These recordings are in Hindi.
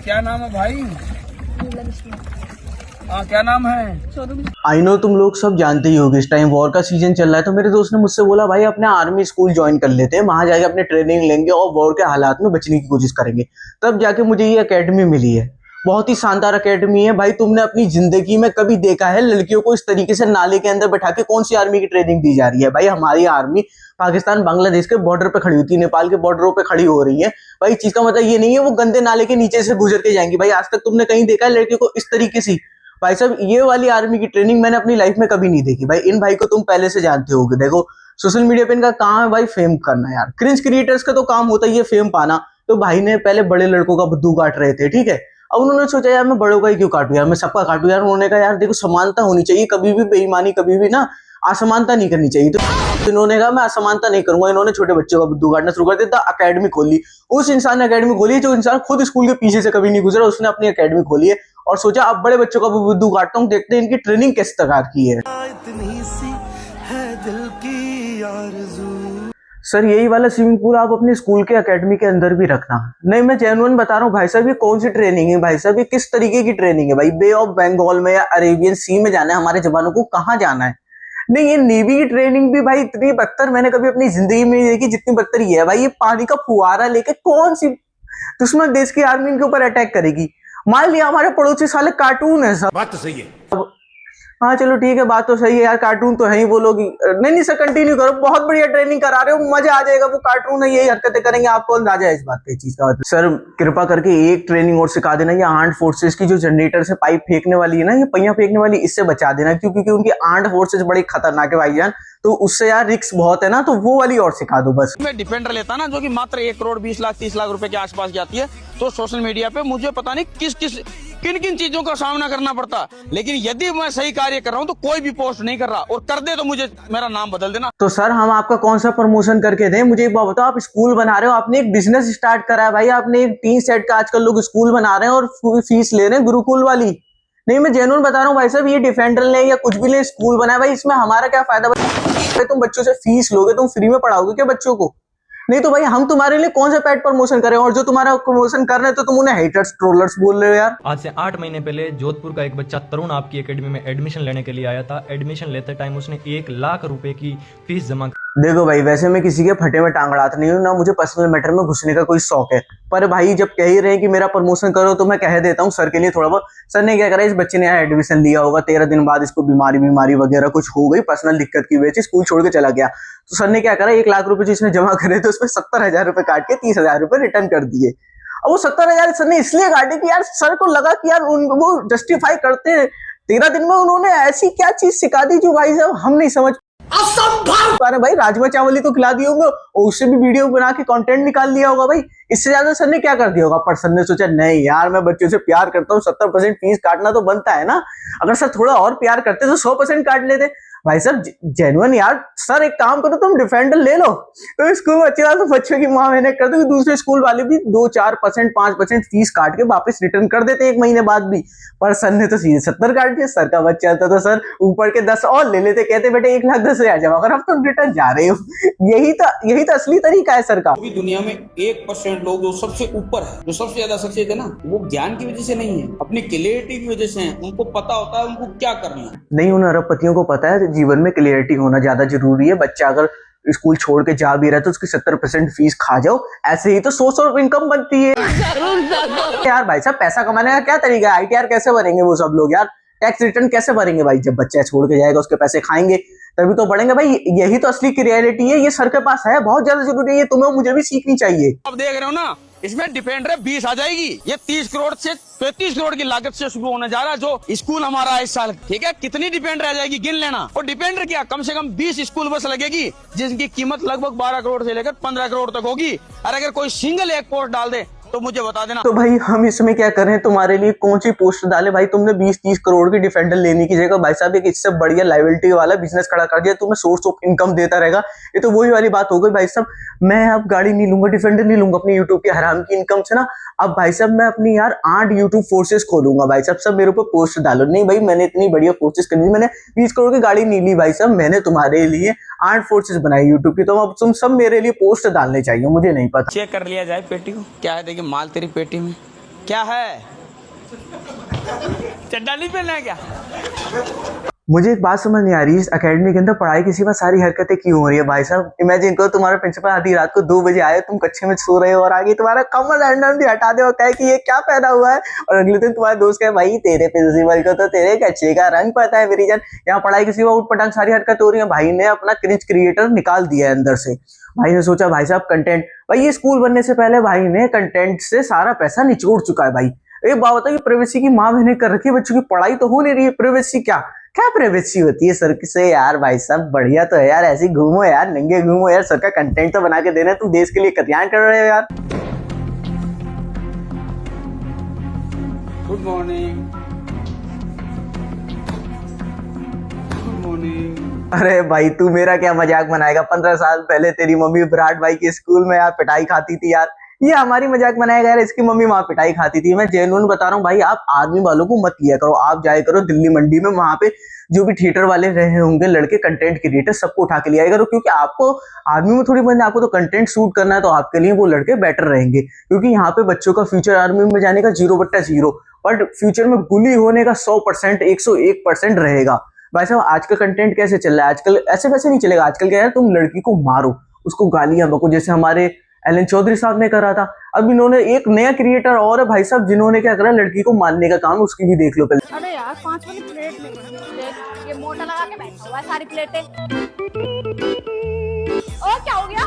क्या नाम है भाई? हाँ, क्या नाम है? आई नो तुम लोग सब जानते ही होगे, इस टाइम वॉर का सीजन चल रहा है। तो मेरे दोस्त ने मुझसे बोला भाई अपने आर्मी स्कूल ज्वाइन कर लेते हैं, वहां जाके अपने ट्रेनिंग लेंगे और वॉर के हालात में बचने की कोशिश करेंगे। तब जाके मुझे ये एकेडमी मिली है। बहुत ही शानदार एकेडमी है भाई। तुमने अपनी जिंदगी में कभी देखा है लड़कियों को इस तरीके से नाले के अंदर बैठा के कौन सी आर्मी की ट्रेनिंग दी जा रही है? भाई हमारी आर्मी पाकिस्तान बांग्लादेश के बॉर्डर पे खड़ी होती है, नेपाल के बॉर्डरों पे खड़ी हो रही है। भाई चीज का मतलब ये नहीं है वो गंदे नाले के नीचे से गुजर के जाएंगी। भाई आज तक तुमने कहीं देखा है लड़कियों को इस तरीके से? भाई साहब ये वाली आर्मी की ट्रेनिंग मैंने अपनी लाइफ में कभी नहीं देखी। भाई इन भाई को तुम पहले से जानते होगे। देखो सोशल मीडिया पे इनका काम है भाई फेम करना। यार क्रिंज क्रिएटर्स का तो काम होता ही है फेम पाना। तो भाई ने पहले बड़े लड़कों का बुद्धू काट रहे थे, ठीक है। अब उन्होंने सोचा यार मैं बड़ों का ही क्यों काटूं, यार मैं सबका काटूं। यार उन्होंने कहा यार देखो समानता होनी चाहिए, कभी भी बेईमानी, कभी भी ना असमानता नहीं करनी चाहिए। तो इन्होंने कहा मैं असमानता नहीं करूंगा। इन्होंने छोटे बच्चों का बुद्धू काटना शुरू कर दिया, अकेडमी खोली। उस इंसान ने अकेडमी खोली है जो इंसान खुद स्कूल के पीछे से कभी नहीं गुजरा, उसने अपनी अकेडमी खोली है और सोचा अब बड़े बच्चों का भी बुद्धू काटता हूँ, देखते हैं इनकी ट्रेनिंग किस प्रकार की है। इतनी सी है दिल की आरज़ू। सर यही वाला स्विमिंग पूल आप अपने स्कूल के एकेडमी के अंदर भी रखना। नहीं मैं जेन्युइन बता रहा हूँ भाई साहब, ये कौन सी ट्रेनिंग है भाई साहब? ये किस तरीके की ट्रेनिंग है भाई? बे ऑफ बंगाल में या अरेबियन सी में जाना है हमारे जवानों को? कहाँ जाना है? नहीं ये नेवी की ट्रेनिंग भी भाई इतनी बदतर मैंने कभी अपनी जिंदगी में नहीं देखी जितनी बदतर ये है। भाई ये पानी का फुहारा लेके कौन सी दुश्मन देश की आर्मी के ऊपर अटैक करेगी? मान लिया हमारे पड़ोसी साले कार्टून है सब। बात तो सही है। हाँ चलो ठीक है, बात तो सही है यार, कार्टून तो है ही वो लोग। नहीं नहीं सर कंटिन्यू करो, बहुत बढ़िया ट्रेनिंग करा रहे हो, मजा आ जाएगा। वो कार्टून है, यही हरकतें करेंगे, आपको अंदाजा है इस बात की चीज का। सर कृपा करके एक ट्रेनिंग और सिखा देना, ये आर्म्ड फोर्सेस की जो जनरेटर से पाइप फेंकने वाली है ना, ये पहिया फेंकने वाली, इससे बचा देना क्योंकि उनकी आर्म्ड फोर्सेस बड़ी खतरनाक है भाईजान। तो उससे यार रिस्क बहुत है ना, तो वो वाली और सिखा दो बस। मैं डिफेंडर लेता ना जो कि मात्र 1 करोड़ 20 लाख 30 लाख रुपए के आसपास की आती है, तो सोशल मीडिया पे मुझे पता नहीं किन किन चीजों का सामना करना पड़ता। लेकिन यदि मैं सही कार्य कर रहा हूँ तो कोई भी पोस्ट नहीं कर रहा, और कर दे तो मुझे मेरा नाम बदल देना। तो सर हम आपका कौन सा प्रमोशन करके दें? मुझे एक बात बताओ, आप स्कूल बना रहे हो, आपने एक बिजनेस स्टार्ट करा है भाई, आपने एक टीन सेट का आजकल लोग स्कूल बना रहे हैं और फीस ले रहे हैं गुरुकुल वाली। नहीं मैं जेन्युइन बता रहा हूँ भाई साहब, ये डिफेंडर ले या कुछ भी ले, स्कूल बनाया भाई, इसमें हमारा क्या फायदा भाई? तुम बच्चों से फीस लोगे, तुम फ्री में पढ़ाओगे क्या बच्चों को? नहीं तो भाई हम तुम्हारे लिए कौन सा पेड प्रमोशन करें, और जो तुम्हारा प्रमोशन कर रहे हैं तो तुम उन्हें हेटर्स ट्रोलर्स बोल रहे हो यार। आज से 8 महीने पहले जोधपुर का एक बच्चा तरुण आपकी एकेडमी में एडमिशन लेने के लिए आया था। एडमिशन लेते टाइम उसने 1 लाख रुपए की फीस जमा। देखो भाई वैसे मैं किसी के फटे में टांग अड़ाता नहीं हूँ ना, मुझे पर्सनल मैटर में घुसने का कोई शौक है। पर भाई जब कह ही रहे हैं कि मेरा प्रमोशन करो तो मैं कह देता हूँ सर के लिए थोड़ा बहुत। सर ने क्या करा, इस बच्चे ने यहाँ एडमिशन लिया होगा, 13 दिन बाद इसको बीमारी वगैरह कुछ हो गई, पर्सनल दिक्कत की वजह से स्कूल छोड़ के चला गया। तो सर ने क्या करा, 1 लाख रुपए जो इसने जमा करे तो उसमें 70,000 रुपए काट के 30,000 रुपए रिटर्न कर दिए। अब वो 70,000 सर ने इसलिए काटे कि यार सर को लगा कि यार वो जस्टिफाई करते हैं। 13 दिन में उन्होंने ऐसी क्या चीज सिखा दी जो भाई साहब हम नहीं समझ। असंभव। अरे भाई राजमा चावल ही तो खिला दिए होंगे और उससे भी वीडियो बना के कंटेंट निकाल लिया होगा भाई, इससे ज्यादा सर ने क्या कर दिया होगा? पर सर ने सोचा नहीं यार मैं बच्चों से प्यार करता हूँ, 70% फीस काटना तो बनता है ना। अगर सर थोड़ा और प्यार करते तो 100% काट लेते भाई साहब। जेन्युइन यार सर एक काम करो, तुम डिफेंडर ले लो, तो स्कूल में अच्छी बात, तो बच्चों की माँ मैंने कर दो, दूसरे स्कूल वाले भी 2-4% 5% फीस काट के वापस रिटर्न कर देते हैं 1 महीने बाद भी। पर सर ने तो सीधे 70 काट दिया। सर का बच्चा था तो सर ऊपर के 10 और ले लेते, कहते बेटे 1,10,000 जमा कर, अब तुम रिटर्न जा रहे हो। यही तो असली तरीका है सर का। पूरी दुनिया में 1% लोग जो सबसे ऊपर है, जो सबसे ज्यादा सक्सेस है ना, वो ज्ञान की वजह से नहीं है, अपनी क्लियरिटी की वजह से है। उनको पता होता है उनको क्या करना है। नहीं उन अरबपतियों को पता है जीवन में क्लियरिटी होना ज्यादा जरूरी है। बच्चा अगर स्कूल छोड़ के जा भी रहा है तो उसकी 70% फीस खा जाओ, ऐसे ही तो सोर्स ऑफ इनकम बनती है। यार भाई साहब पैसा कमाने का क्या तरीका है? ITR कैसे भरेंगे वो सब लोग यार? टैक्स रिटर्न कैसे भरेंगे भाई? जब बच्चा छोड़ के जाएगा उसके पैसे खाएंगे तभी तो बढ़ेंगे भाई। यही तो असली की रियलिटी है, ये सर के पास है, बहुत ज्यादा जरूरी है, ये तुम्हें मुझे भी सीखनी चाहिए। अब देख रहे हो ना, इसमें डिफेंडर 20 आ जाएगी। ये 30 करोड़ से 35 करोड़ की लागत से शुरू होने जा रहा है जो स्कूल हमारा इस साल, ठीक है। कितनी डिफेंडर आ जाएगी गिन लेना। और डिफेंडर क्या, कम से कम 20 स्कूल बस लगेगी जिसकी कीमत लगभग 12 करोड़ से लेकर 15 करोड़ तक होगी। और अगर कोई सिंगल एक पोस्ट डाल दे तो मुझे बता देना। तो भाई हम इसमें क्या करें? तुम्हारे लिए कौन सी पोस्ट डाले भाई? तुमने 20-30 करोड़ की डिफेंडर लेने की जगह भाई साहब एक इससे बढ़िया लायबिलिटी वाला बिजनेस खड़ा कर दिया, तुम्हें सोर्स ऑफ इनकम देता रहेगा। ये तो वही वाली बात हो गई भाई साहब। मैं अब गाड़ी नहीं लूंगा, डिफेंडर नहीं लूंगा अपनी यूट्यूब की हराम की इनकम से ना। अब भाई साहब मैं अपनी यार 8 यूट्यूब फोर्सेस खोलूंगा भाई साहब, सब मेरे ऊपर पोस्ट डालो। नहीं भाई मैंने इतनी बढ़िया फोर्सेस कर दी, मैंने 20 करोड़ की गाड़ी नहीं ली भाई साहब, मैंने तुम्हारे लिए 8 फोर्सेस बनाई यूट्यूब की। तो अब तुम सब मेरे लिए पोस्ट डालने चाहिए, मुझे नहीं पता। चेक कर लिया जाए पेटी को, क्या है देखिए माल तेरी पेटी में। क्या है? चड्डा नहीं पहनना है क्या? मुझे एक बात समझ नहीं आ रही, इस एकेडमी के अंदर पढ़ाई के सिवा सारी हरकतें क्यों हो रही है भाई साहब? इमेजिन करो तुम्हारा प्रिंसिपल आधी रात को 2 बजे आए, तुम कक्षे में सो रहे हो और आगे तुम्हारा कमर हैंडल भी हटा दे और कहे कि ये क्या पहना हुआ है, और अगले दिन तुम्हारे दोस्त कहे भाई तेरे प्रिंसिपल को तो तेरे कच्छे का रंग पता है मेरी जान। यहाँ पढ़ाई के सिवा उठपटांग सारी हरकत हो रही है। भाई ने अपना क्रिंज क्रिएटर निकाल दिया है अंदर से। भाई ने सोचा भाई साहब कंटेंट, भाई ये स्कूल बनने से पहले भाई ने कंटेंट से सारा पैसा निचोड़ चुका है। भाई एक बात बताइए, प्राइवेसी की माँ बहने कर रखी है, बच्चों की पढ़ाई तो हो नहीं रही है, प्राइवेसी क्या क्या प्राइवेसी होती है सर से यार? भाई साहब बढ़िया तो है यार, ऐसे घूमो यार, नंगे घूमो यार, सर का कंटेंट तो बना के देना है, तुम देश के लिए कल्याण कर रहे हो यार। Good morning. Good morning. अरे भाई तू मेरा क्या मजाक बनाएगा? 15 साल पहले तेरी मम्मी विराट भाई के स्कूल में यार पिटाई खाती थी यार, ये हमारी मजाक बनाएगा यार? इसकी मम्मी वहां पिटाई खाती थी। मैं जेन्युइन बता रहा हूँ भाई, आप आर्मी वालों को मत किया करो, आप जाया करो दिल्ली मंडी में, वहां पे जो भी थिएटर वाले रहे होंगे लड़के कंटेंट क्रिएटर, सबको उठा के लिया करो, क्योंकि आपको आर्मी में थोड़ी बंद, आपको तो कंटेंट शूट करना है, तो आपके लिए वो लड़के बेटर रहेंगे, क्योंकि यहाँ पे बच्चों का फ्यूचर आर्मी में जाने का 0/0, बट फ्यूचर में बुली होने का 100%, 101% रहेगा। भाई साहब आज का कंटेंट कैसे चल रहा है आजकल? ऐसे वैसे नहीं चलेगा आजकल। क्या है, तुम लड़की को मारो, उसको गालियां बको, जैसे हमारे एलन चौधरी साहब ने करा था। अब इन्होंने एक नया क्रिएटर और है भाई साहब, जिन्होंने क्या करा, लड़की को मारने का काम, उसकी भी देख लो पहले। अरे यार 5 वाली प्लेट नहीं, ये मोटा लगा के बैठा हुआ है सारी प्लेटें। और क्या हो गया?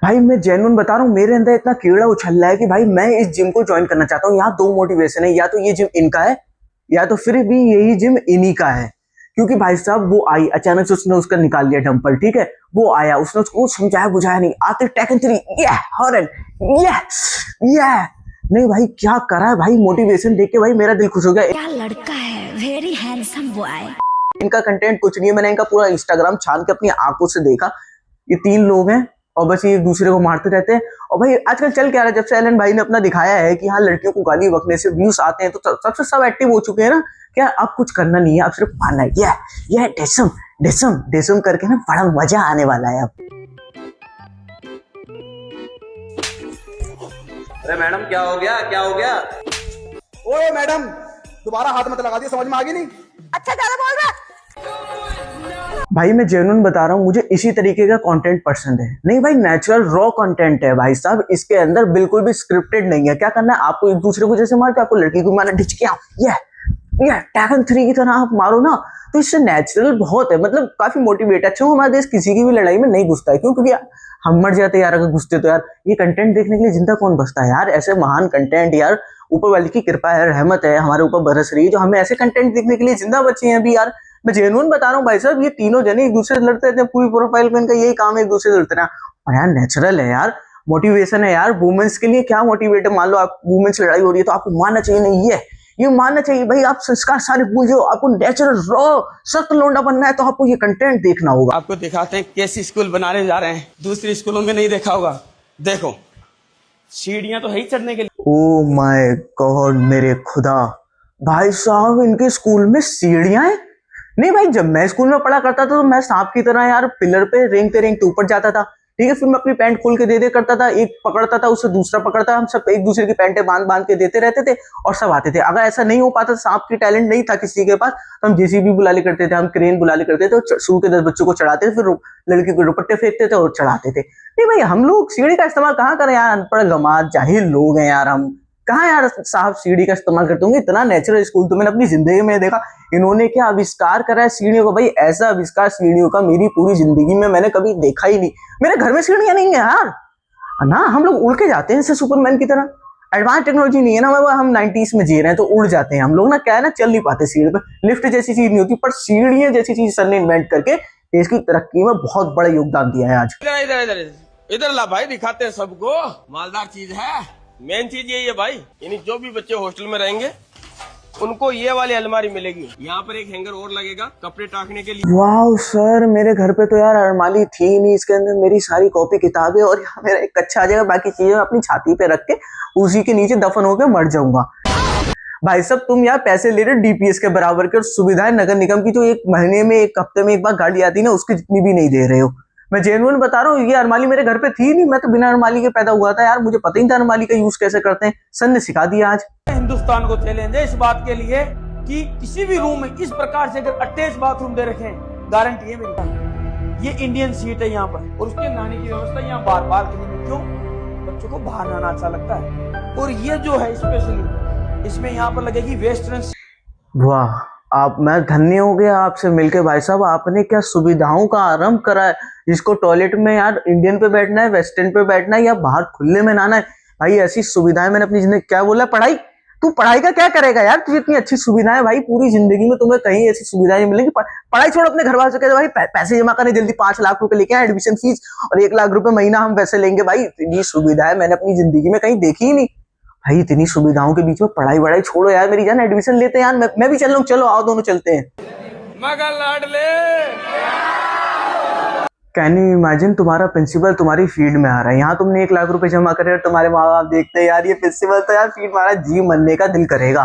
भाई मैं जेन्युइन बता रहा हूँ, मेरे अंदर इतना कीड़ा उछल रहा है कि भाई मैं इस जिम को ज्वाइन करना चाहता हूँ। यहाँ 2 मोटिवेशन है, या तो ये जिम इनका है, या तो फिर भी यही जिम इन्हीं का है। क्योंकि भाई साहब वो आई अचानक से, उसने उसका निकाल लिया डंपल, ठीक है, वो आया, उसने उसको समझाया बुझाया नहीं, आते टेकन 3 हॉर्न नहीं भाई, क्या करा है भाई, मोटिवेशन देख के भाई मेरा दिल खुश हो गया। क्या लड़का है, वेरी हैंडसम बॉय। इनका कंटेंट कुछ नहीं है, मैंने इनका पूरा इंस्टाग्राम छान के अपनी आंखों से देखा। ये 3 लोग हैं और बस ये एक दूसरे को मारते रहते हैं। और भाई आजकल चल क्या रहा है, जब से एलन भाई ने अपना दिखाया है कि हाँ लड़कियों को गाली बकने से व्यूज आते हैं, तो सबसे सब एक्टिव हो चुके हैं ना। क्या अब कुछ करना नहीं है, अब सिर्फ पाना है, ये डेसम डेसम डेसम करके ना बड़ा मजा आने वाला है अब। अरे मैडम क्या हो गया, क्या हो गया? ओए मैडम दोबारा हाथ मत लगा दियो, समझ में आ गई नहीं? अच्छा ज्यादा बोल रहा। भाई मैं जेन्युइन बता रहा हूँ, मुझे इसी तरीके का कंटेंट पसंद है। नहीं भाई नेचुरल रॉ कंटेंट है भाई साहब, इसके अंदर बिल्कुल भी स्क्रिप्टेड नहीं है। क्या करना है आपको, एक दूसरे को जैसे मार के आपको लड़की को मारना, ढिच के आओ, ये टैकन 3 की तरह आप मारो ना, तो इससे नेचुरल बहुत है, मतलब काफी मोटिवेट। अच्छा हमारा देश किसी की भी लड़ाई में नहीं घुसता है, क्यों? क्योंकि हम मर जाते यार अगर घुसते तो। यार ये कंटेंट देखने के लिए जिंदा कौन बसता है यार? ऐसे महान कंटेंट यार, ऊपर वाले की कृपा है, रहमत है हमारे ऊपर बरस रही है, जो हमें ऐसे कंटेंट देखने के लिए जिंदा बचे हैं अभी यार। मैं जेन्युइन बता रहा हूँ भाई साहब, ये तीनों जने एक दूसरे से लड़ते रहते हैं, पूरी प्रोफाइल में इनका यही काम है, एक दूसरे से लड़ते रहना। और यार नेचुरल है यार, मोटिवेशन है यार। वुमेन्स के लिए क्या मोटिवेट है, मान लो आप वुमेन्स से लड़ाई हो रही है तो आपको मानना चाहिए, नहीं ये मानना चाहिए भाई, आप संस्कार सारे भूल जाओ, आपको नेचुरल रॉ सख्त लोंडा बनना है, तो आपको ये कंटेंट देखना होगा। आपको दिखाते हैं कैसी स्कूल बनाने जा रहे हैं, दूसरी स्कूलों में नहीं देखा होगा। देखो सीढ़ियां तो है ही चढ़ने के लिए। ओ माय गॉड मेरे खुदा, भाई साहब इनके स्कूल में सीढ़ियां हैं? नहीं भाई, जब मैं स्कूल में पढ़ा करता था तो मैं सांप की तरह यार पिलर पे रेंगते रेंगते ऊपर जाता था, ठीक है, फिर मैं अपनी पैंट खोल के दे करता था, एक पकड़ता था उससे दूसरा पकड़ता, हम सब एक दूसरे की पैंटें बांध के देते रहते थे और सब आते थे। अगर ऐसा नहीं हो पाता, सांप की टैलेंट नहीं था किसी के पास, तो हम जेसीबी बुला ले करते थे, हम क्रेन बुला ले करते थे, शुरू के 10 बच्चों को चढ़ाते थे, फिर लड़की को दुपट्टे फेंकते थे और चढ़ाते थे। नहीं भाई, हम लोग सीढ़ी का इस्तेमाल कहाँ करें यार, अनपढ़ गमात जाहिल लोग हैं यार हम, कहाँ यार साहब सीढ़ी का इस्तेमाल करते होंगे। इतना नेचुरल स्कूल तो मैंने अपनी जिंदगी में देखा। इन्होंने क्या आविष्कार करा है सीढ़ियों का, भाई ऐसा आविष्कार सीढ़ियों का मेरी पूरी जिंदगी में मैंने कभी देखा ही नहीं। मेरे घर में सीढ़ियां नहीं है यार ना, हम लोग उड़ के जाते हैं जैसे सुपरमैन की तरह। एडवांस टेक्नोलॉजी नहीं है ना, हम 90s में जी रहे हैं तो उड़ जाते हैं हम लोग ना। क्या है ना, चल नहीं पाते सीढ़ी पे, लिफ्ट जैसी चीज नहीं होती, पर सीढ़ियां जैसी चीज सर ने इन्वेंट करके देश की तरक्की में बहुत बड़ा योगदान दिया है आज। इधर ला भाई, दिखाते हैं सबको, मालदार चीज है। मेन चीज यही है भाई, यानी जो भी बच्चे हॉस्टल में रहेंगे उनको ये वाली अलमारी मिलेगी। यहाँ पर एक हैंगर और लगेगा कपड़े टाकने के लिए। वाह सर, मेरे घर पे तो यार अलमारी थी नहीं, इसके अंदर मेरी सारी कॉपी किताबें और यहाँ मेरा एक कच्चा आ जाएगा, बाकी चीजें अपनी छाती पे रख के उसी के नीचे दफन होकर मर जाऊंगा। भाई साहब तुम यार पैसे ले रहे हो डीपीएस के बराबर के, और सुविधाएं नगर निगम की जो एक महीने में एक हफ्ते में एक बार गाड़ी आती है ना, उसकी जितनी भी नहीं दे रहे हो। मैं जेन्युइन बता रहा हूँ, ये अरमाली मेरे घर पे थी नहीं, मैं तो बिना अरमाली के पैदा हुआ था यार, मुझे पता ही नहीं था अरमाली का यूज कैसे करते हैं, सर ने सिखा दिया आज। हिंदुस्तान को चैलेंज है इस बात के लिए कि किसी भी रूम में इस प्रकार से अगर अटैच बाथरूम दे रखे हैं, गारंटी है मेरे पास, ये इंडियन सीट है यहाँ पर, और उसके नहाने की व्यवस्था यहाँ बार बार करेंगे। क्यों? बच्चों को बाहर नहाना अच्छा लगता है। और ये जो है स्पेशली इसमें यहाँ पर लगेगी वेस्टर्न। वाह, आप, मैं धन्य हो गया आपसे मिलके भाई साहब, आपने क्या सुविधाओं का आरंभ करा है। जिसको टॉयलेट में यार इंडियन पे बैठना है, वेस्टर्न पे बैठना है, या बाहर खुले में नहाना है, भाई ऐसी सुविधाएं मैंने अपनी जिंदगी, क्या बोला, पढ़ाई, तू पढ़ाई का क्या करेगा यार, तुझे इतनी अच्छी सुविधाएं, भाई पूरी जिंदगी में तुम्हें कहीं ऐसी सुविधाएं मिलेंगी। पढ़ाई छोड़, अपने घर वालों से कहते भाई पैसे जमा करने जल्दी, 5 लाख रुपए लेके आए एडमिशन फीस, और 1 लाख रुपए महीना हम पैसे लेंगे। भाई ये सुविधाएं मैंने अपनी जिंदगी में कहीं देखी ही नहीं भाई। इतनी सुविधाओं के बीच में पढ़ाई वढ़ाई छोड़ो यार मेरी जान, एडमिशन लेते हैं यार, मैं भी चल रहा हूँ, चलो आओ दोनों चलते हैं। मगर लाडले कैन यू इमेजिन, तुम्हारा प्रिंसिपल तुम्हारी फील्ड में आ रहा है, यहाँ तुमने 1 लाख रुपए जमा करे और तुम्हारे माँ बाप देखते हैं यार ये प्रिंसिपल तो यार, फील्ड मारा, जी मरने का दिल करेगा,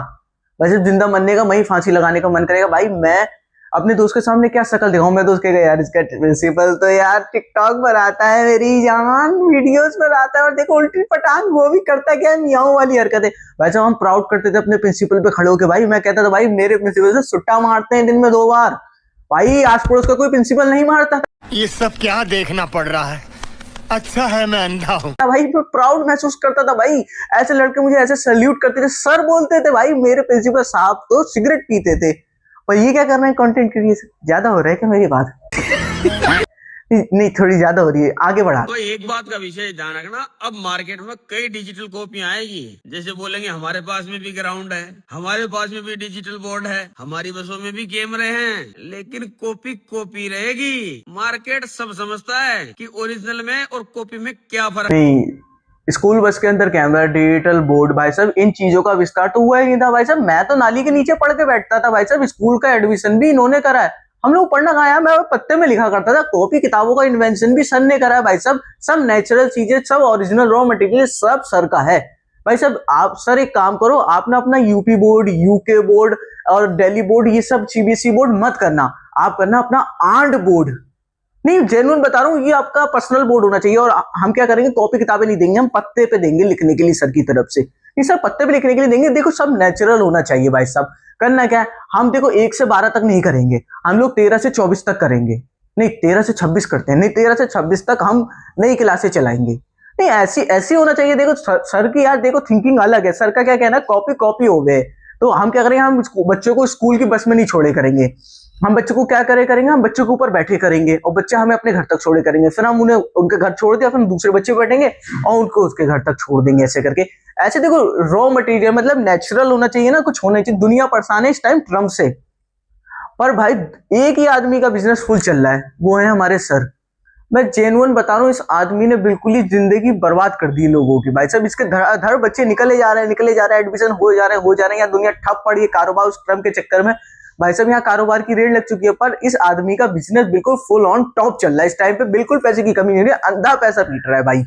वैसे जिंदा मरने का, वही फांसी लगाने का मन करेगा। भाई मैं अपने दोस्त के सामने क्या शक्ल दिखाऊं, मैं दोस्त कहेगा यार इसका प्रिंसिपल तो यार टिकटॉक पर आता है, मेरी जान वीडियोस पर आता है, और देखो उल्टी पटांग वो भी करता क्या, मियाऊं वाली हरकतें। वैसे हम प्राउड करते थे अपने प्रिंसिपल पे खड़े होके, भाई मैं कहता था भाई मेरे प्रिंसिपल से सुट्टा मारते हैं दिन में 2 बार, भाई आस पड़ोस का कोई प्रिंसिपल नहीं मारता। ये सब क्या देखना पड़ रहा है, अच्छा है मैं अंधा हूँ। भाई मैं प्राउड महसूस करता था भाई, ऐसे लड़के मुझे ऐसे सल्यूट करते थे, सर बोलते थे। भाई मेरे प्रिंसिपल साहब तो सिगरेट पीते थे, और ये क्या कर रहे हैं, कंटेंट क्रिएशन। ज्यादा हो रहा है क्या मेरी बात? नहीं थोड़ी ज्यादा हो रही है, आगे बढ़ा। तो एक बात का विषय ध्यान रखना, अब मार्केट में कई डिजिटल कॉपियां आएगी। जैसे बोलेंगे हमारे पास में भी ग्राउंड है, हमारे पास में भी डिजिटल बोर्ड है, हमारी बसों में भी कैमरे हैं, लेकिन कॉपी रहेगी। मार्केट सब समझता है कि ओरिजिनल में और कॉपी में क्या फर्क। नहीं, स्कूल बस के अंदर कैमरा, डिजिटल बोर्ड, भाई साहब इन चीजों का विस्तार तो हुआ ही नहीं था भाई साहब। मैं तो नाली के नीचे पढ़ के बैठता था भाई साहब, स्कूल का एडमिशन भी इन्होंने करा है। हम लोग पढ़ना कहाँ है, मैं पत्ते में लिखा करता था। कॉपी किताबों का इन्वेंशन भी सर ने करा है भाई साहब। सब नेचुरल चीजें, सब ओरिजिनल रॉ मटेरियल सब सर का है भाई साहब। आप सर एक काम करो, आप ना अपना यूपी बोर्ड, यूके बोर्ड और दिल्ली बोर्ड, ये सब सीबीएसई बोर्ड मत करना, आप करना अपना आंड बोर्ड। नहीं जेन्युइन बता रहा हूँ, ये आपका पर्सनल बोर्ड होना चाहिए। और हम क्या करेंगे, कॉपी किताबें नहीं देंगे, हम पत्ते पे देंगे लिखने के लिए सर की तरफ से। नहीं सर पत्ते पे लिखने के लिए देंगे, देखो सब नेचुरल होना चाहिए भाई साहब। करना क्या है, हम देखो 1 से 12 तक नहीं करेंगे, हम लोग 13 से 24 तक करेंगे। नहीं 13 से 26 करते हैं, नहीं 13 से 26 तक हम नई क्लासें चलाएंगे। नहीं ऐसी होना चाहिए। देखो सर की यार देखो थिंकिंग अलग है। सर का क्या कहना है, कॉपी हो गए तो हम क्या करेंगे, हम बच्चों को स्कूल की बस में नहीं छोड़े करेंगे। हम बच्चों को क्या करेंगे, हम बच्चों के ऊपर बैठे करेंगे और बच्चे हमें अपने घर तक छोड़े करेंगे। फिर हम उन्हें उनके घर छोड़ दिया, फिर हम दूसरे बच्चे बैठेंगे और उनको उसके घर तक छोड़ देंगे। ऐसे करके ऐसे देखो रॉ मटेरियल मतलब नेचुरल होना चाहिए ना, कुछ होना चाहिए। दुनिया परेशान है इस टाइम ट्रम्प से, पर भाई एक ही आदमी का बिजनेस फुल चल रहा है, वो है हमारे सर। मैं जेन्युइन बता रहा हूँ, इस आदमी ने बिल्कुल ही जिंदगी बर्बाद कर दी लोगों की भाई साहब। इसके धड़ बच्चे निकले जा रहे हैं, एडमिशन हो जा रहे हैं, यहाँ दुनिया ठप पड़ी है कारोबार उस ट्रम्प के चक्कर में भाई साहब। यहाँ कारोबार की रेड लग चुकी है, पर इस आदमी का बिजनेस बिल्कुल फुल ऑन टॉप चल रहा है इस टाइम पे। बिल्कुल पैसे की कमी नहीं है, अंधा पैसा पीट रहा है भाई।